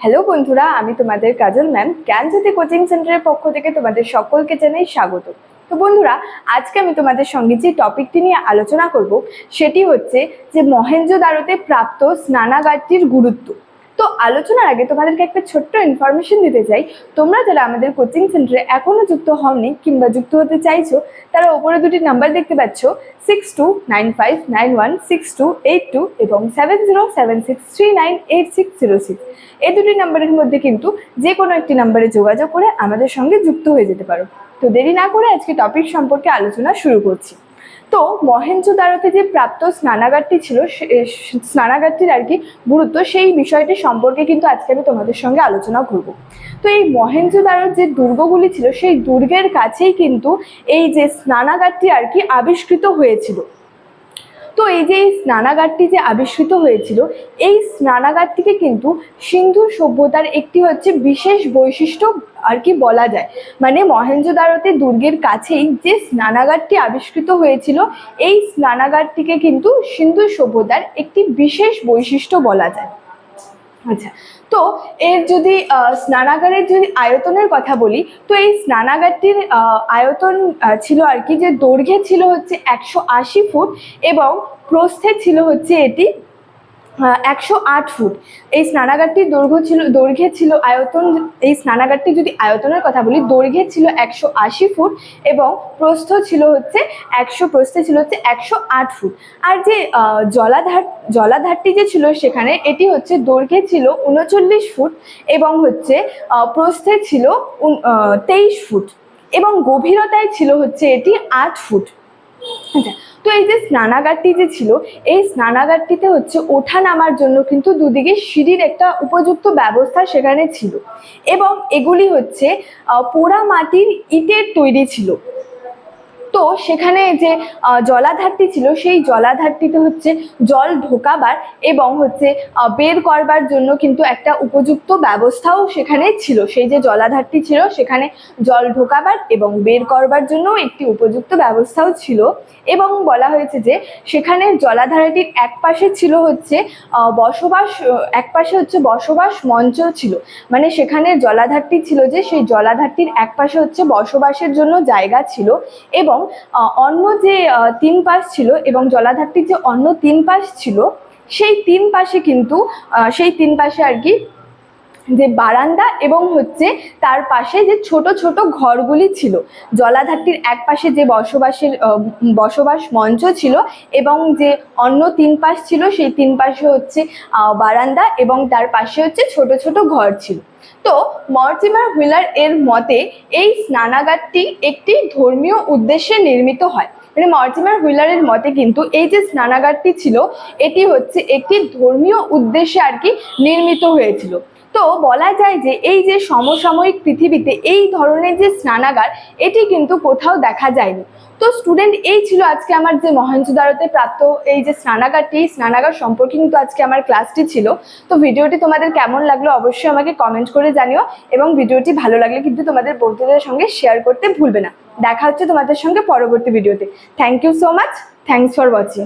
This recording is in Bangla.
হ্যালো বন্ধুরা, আমি তোমাদের কাজল ম্যাম জ্ঞানজ্যোতি কোচিং সেন্টারের পক্ষ থেকে তোমাদের সকলকে জানাই স্বাগত। তো বন্ধুরা, আজকে আমি তোমাদের সঙ্গে যে টপিকটি নিয়ে আলোচনা করব সেটি হচ্ছে যে মহেঞ্জোদারোতে প্রাপ্ত স্নানাগারটির গুরুত্ব। তো আলোচনার আগে তোমাদেরকে একটা ছোট্ট ইনফরমেশন দিতে চাই। তোমরা যারা আমাদের কোচিং সেন্টারে এখনো যুক্ত হওনি কিংবা যুক্ত হতে চাইছো, তারা ওপরে দুটি নাম্বার দেখতে পাচ্ছ, 6295916282 এবং 7076398606। এই দুটি নাম্বারের মধ্যে কিন্তু যে কোনো একটি নাম্বারে যোগাযোগ করে আমাদের সঙ্গে যুক্ত হয়ে যেতে পারো। তো দেরি না করে আজকে টপিক সম্পর্কে আলোচনা শুরু করছি। তো মহেঞ্জোদারোতে যে প্রাপ্ত স্নানাগারটি ছিল, স্নানাগারটির আর কি গুরুত্ব, সেই বিষয়টি সম্পর্কে কিন্তু আজকে আমি তোমাদের সঙ্গে আলোচনা করব। তো এই মহেঞ্জোদারোর যে দুর্গগুলি ছিল, সেই দুর্গের কাছেই কিন্তু এই যে স্নানাগারটি আর কি আবিষ্কৃত হয়েছিল। তো এই যে এই স্নানাগারটি যে আবিষ্কৃত হয়েছিল, এই স্নানাগারটিকে কিন্তু সিন্ধু সভ্যতার একটি হচ্ছে বিশেষ বৈশিষ্ট্য আর কি বলা যায়। মানে মহেঞ্জোদারোতে দুর্গের কাছেই যে স্নানাগারটি আবিষ্কৃত হয়েছিল, এই স্নানাগারটিকে কিন্তু সিন্ধু সভ্যতার একটি বিশেষ বৈশিষ্ট্য বলা যায়। আচ্ছা, তো এর যদি স্নানাগারের যদি আয়তনের কথা বলি, তো এই স্নানাগারটির আয়তন ছিল আর কি, যে দৈর্ঘ্যে ছিল হচ্ছে 180 ফুট এবং প্রস্থে ছিল হচ্ছে এটি 108 ফুট। এই স্নানাগারটির দৈর্ঘ্যে ছিল আয়তন, এই স্নানাগারটি যদি আয়তনের কথা বলি, দৈর্ঘ্যে ছিল 180 ফুট এবং প্রস্থে ছিল হচ্ছে 108 ফুট। আর যে জলাধারটি যে ছিল সেখানে, এটি হচ্ছে দৈর্ঘ্যে ছিল 39 ফুট এবং হচ্ছে প্রস্থে ছিল 23 ফুট এবং গভীরতায় ছিল হচ্ছে এটি 8 ফুট। আচ্ছা, তো এই যে স্নানাগারটি যে ছিল, এই স্নানাগারটিতে হচ্ছে ওঠা নামার জন্য কিন্তু দুদিকে সিঁড়ির একটা উপযুক্ত ব্যবস্থা সেখানে ছিল এবং এগুলি হচ্ছে পোড়া মাটির ইটের তৈরি ছিল। তো সেখানে যে জলাধারটি ছিল, সেই জলাধারটিতে হচ্ছে জল ঢোকাবার এবং হচ্ছে বের করবার জন্য কিন্তু একটা উপযুক্ত ব্যবস্থাও সেখানে ছিল। সেই যে জলাধারটি ছিল, সেখানে জল ঢোকাবার এবং বের করবার জন্য একটি উপযুক্ত ব্যবস্থাও ছিল। এবং বলা হয়েছে যে সেখানে জলাধারটির এক পাশে ছিল হচ্ছে বসবাস মঞ্চ ছিল। মানে সেখানে জলাধারটি ছিল যে, সেই জলাধারটির এক পাশে হচ্ছে বসবাসের জন্য জায়গা ছিল এবং অন্য যে 3 পাশ ছিল, এবং জলাধারটির যে অন্য 3 পাশ ছিল, সেই 3 পাশে কিন্তু আর কি যে বারান্দা এবং হচ্ছে তার পাশে যে ছোট ছোট ঘরগুলি ছিল। জলাধারটির এক পাশে যে বসবাস মঞ্চ ছিল এবং যে অন্য 3 পাশ ছিল, সেই 3 পাশে হচ্ছে বারান্দা এবং তার পাশে হচ্ছে ছোট ছোট ঘর ছিল। তো মর্টিমার হুইলার এর মতে এই স্নানাগারটি একটি ধর্মীয় উদ্দেশ্যে নির্মিত হয়। মানে মর্টিমার হুইলারের মতে কিন্তু এই যে স্নানাগারটি ছিল, এটি হচ্ছে একটি ধর্মীয় উদ্দেশ্যে আর কি নির্মিত হয়েছিল। তো বলা যায় যে এই যে সমসাময়িক পৃথিবীতে এই ধরনের যে স্নানাগার, এটি কিন্তু কোথাও দেখা যায়নি। তো স্টুডেন্ট, এই ছিল আজকে আমার যে মহেঞ্জোদারোতে প্রাপ্ত এই যে স্নানাগার সম্পর্কে কিন্তু আজকে আমার ক্লাসটি ছিল। তো ভিডিওটি তোমাদের কেমন লাগলো অবশ্যই আমাকে কমেন্ট করে জানিও এবং ভিডিওটি ভালো লাগলে কিন্তু তোমাদের বন্ধুদের সঙ্গে শেয়ার করতে ভুলবে না। দেখা হচ্ছে তোমাদের সঙ্গে পরবর্তী ভিডিওতে। Thank you so much. Thanks for watching.